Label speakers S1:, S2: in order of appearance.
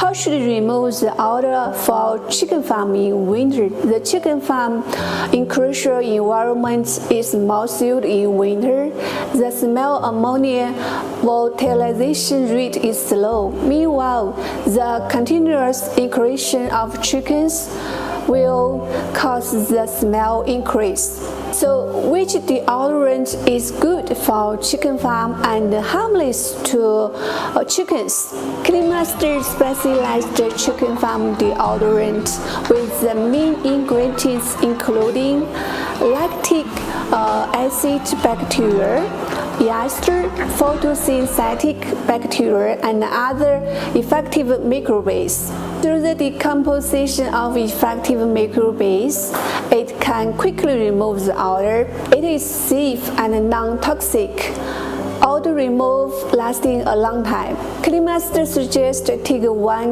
S1: partially removes the odor for chicken farm in winter. The chicken farm in crucial environments is more suited in winter. The smell ammonia volatilization rate is slow. Meanwhile, the continuous increase of chickens will cause the smell increase. So, which deodorant is good for chicken farm and harmless to chickens? Cleanmaster specialized chicken farm deodorant with the main ingredients including lactic acid bacteria, ester, photosynthetic bacteria, and other effective microbes. Through the decomposition of effective microbes, it can quickly remove the odor. It is safe and non-toxic. Odor remove lasting a long time. Cleanmaster suggests take 1